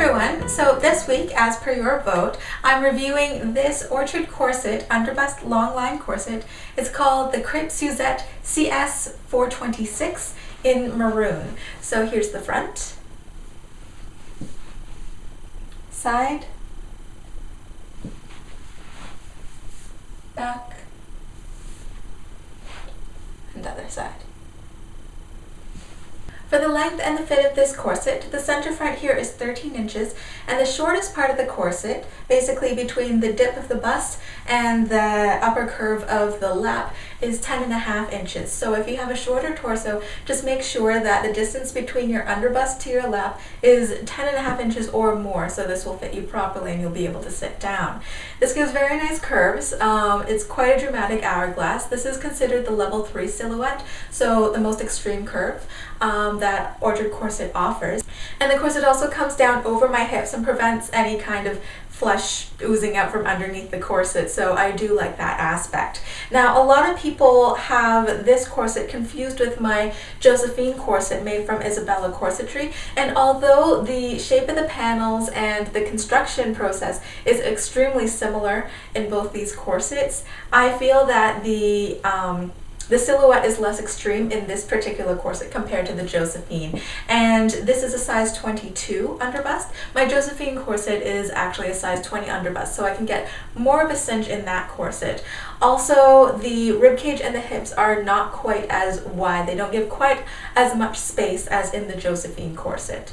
everyone, so this week, as per your vote, I'm reviewing this Orchard Corset Underbust Longline Corset. It's called the Crepe Suzette CS-426 in Maroon. So here's the front, side, back, and other side. For the length and the fit of this corset, the center front here is 13 inches, and the shortest part of the corset, basically between the dip of the bust and the upper curve of the lap, is 10.5 inches. So if you have a shorter torso, just make sure that the distance between your underbust to your lap is 10.5 inches or more, so this will fit you properly and you'll be able to sit down. This gives very nice curves. It's quite a dramatic hourglass. This is considered the level 3 silhouette, so the most extreme curve that Orchard Corset offers. And the corset also comes down over my hips and prevents any kind of flesh oozing out from underneath the corset, so I do like that aspect. Now, a lot of people have this corset confused with my Josephine corset made from Isabella Corsetry, and although the shape of the panels and the construction process is extremely similar in both these corsets, I feel that the silhouette is less extreme in this particular corset compared to the Josephine, and this is a size 22 underbust. My Josephine corset is actually a size 20 underbust, so I can get more of a cinch in that corset. Also, the ribcage and the hips are not quite as wide. They don't give quite as much space as in the Josephine corset.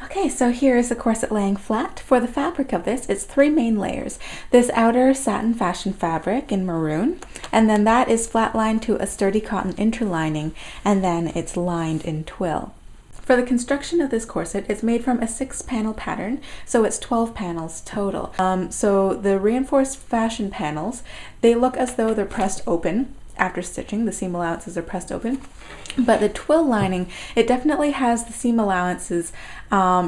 Okay, so here is the corset laying flat. For the fabric of this, it's 3 main layers. This outer satin fashion fabric in maroon, and then that is flat lined to a sturdy cotton interlining, and then it's lined in twill. For the construction of this corset, it's made from a 6-panel pattern, so it's 12 panels total. So the reinforced fashion panels, they look as though they're pressed open after stitching. The seam allowances are pressed open, but the twill lining, it definitely has the seam allowances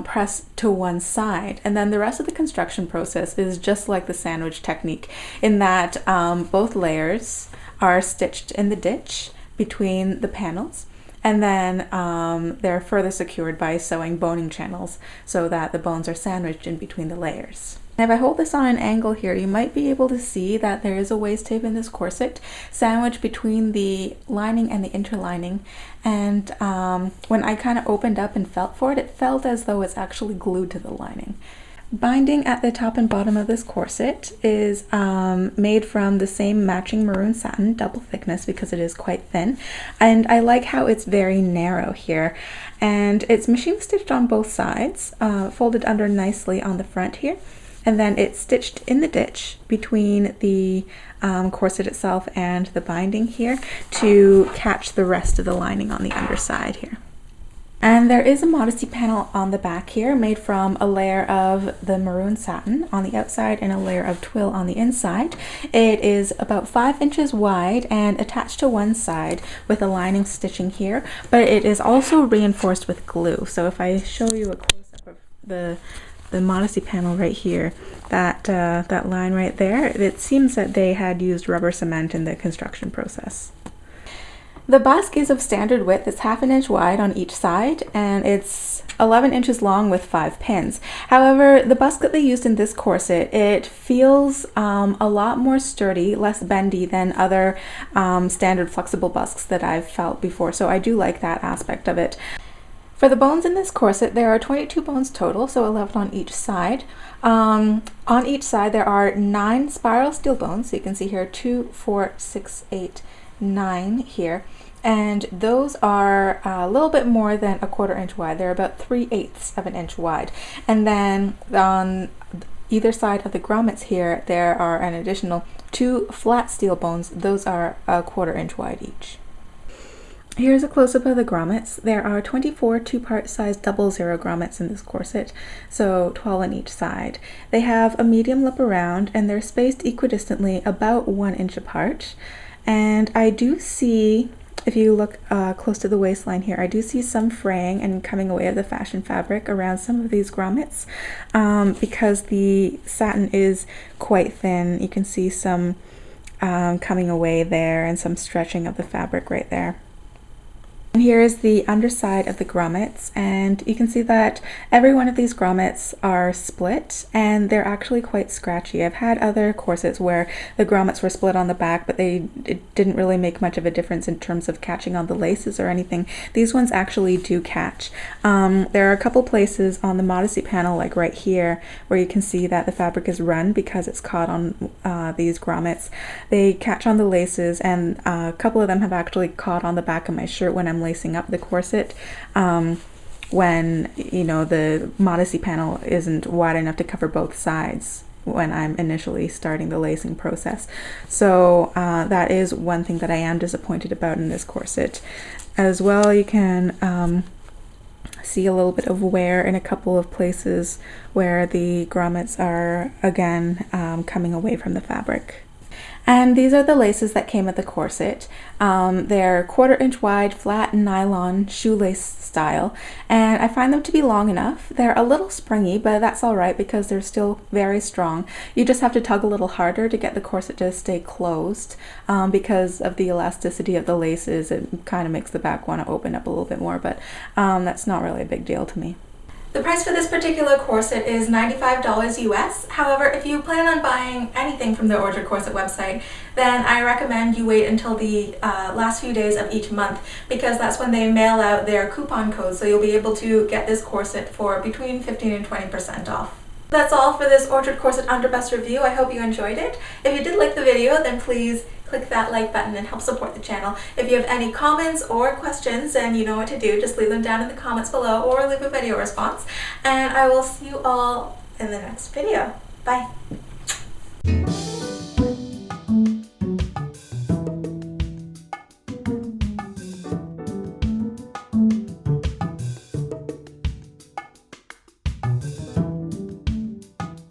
pressed to one side, and then the rest of the construction process is just like the sandwich technique in that both layers are stitched in the ditch between the panels, and then they're further secured by sewing boning channels so that the bones are sandwiched in between the layers. If I hold this on an angle here, you might be able to see that there is a waist tape in this corset sandwiched between the lining and the interlining, and when I kind of opened up and felt for it, it felt as though it's actually glued to the lining. Binding at the top and bottom of this corset is made from the same matching maroon satin, double thickness because it is quite thin, and I like how it's very narrow here, and it's machine stitched on both sides, folded under nicely on the front here, and then it's stitched in the ditch between the corset itself and the binding here to catch the rest of the lining on the underside here. And there is a Modesty panel on the back here made from a layer of the maroon satin on the outside and a layer of twill on the inside. It is about 5 inches wide and attached to one side with a lining stitching here, but it is also reinforced with glue. So if I show you a close-up of the Modesty panel right here, that line right there, it seems that they had used rubber cement in the construction process. The busk is of standard width. It's 1/2 inch wide on each side, and it's 11 inches long with 5 pins. However, the busk that they used in this corset, it feels a lot more sturdy, less bendy than other standard flexible busks that I've felt before, so I do like that aspect of it. For the bones in this corset, there are 22 bones total, so 11 on each side. On each side, there are 9 spiral steel bones. So you can see here 2, 4, 6, 8, 9 here. And those are a little bit more than 1/4 inch wide. They're about 3/8 of an inch wide. And then on either side of the grommets here, there are an additional 2 flat steel bones. Those are 1/4 inch wide each. Here's a close-up of the grommets. There are 24 2-part size 00 grommets in this corset, so 12 on each side. They have a medium lip around, and they're spaced equidistantly about 1 inch apart. And I do see, if you look close to the waistline here, I do see some fraying and coming away of the fashion fabric around some of these grommets because the satin is quite thin. You can see some coming away there and some stretching of the fabric right there. And here is the underside of the grommets, and you can see that every one of these grommets are split and they're actually quite scratchy. I've had other corsets where the grommets were split on the back, but it didn't really make much of a difference in terms of catching on the laces or anything. These ones actually do catch. There are a couple places on the Modesty panel, like right here, where you can see that the fabric is run because it's caught on these grommets. They catch on the laces, and a couple of them have actually caught on the back of my shirt when I'm lacing up the corset, when the Modesty panel isn't wide enough to cover both sides when I'm initially starting the lacing process. So that is one thing that I am disappointed about in this corset. As well, you can see a little bit of wear in a couple of places where the grommets are again coming away from the fabric. And these are the laces that came with the corset. They're 1/4 inch wide, flat nylon shoelace style, and I find them to be long enough. They're a little springy, but that's all right because they're still very strong. You just have to tug a little harder to get the corset to stay closed because of the elasticity of the laces. It kind of makes the back want to open up a little bit more, but that's not really a big deal to me. The price for this particular corset is $95 US. However, if you plan on buying anything from the Orchard Corset website, then I recommend you wait until the last few days of each month, because that's when they mail out their coupon codes, so you'll be able to get this corset for between 15 and 20% off. That's all for this Orchard Corset Underbust review. I hope you enjoyed it. If you did like the video, then please click that like button and help support the channel. If you have any comments or questions, then you know what to do. Just leave them down in the comments below or leave a video response. And I will see you all in the next video. Bye.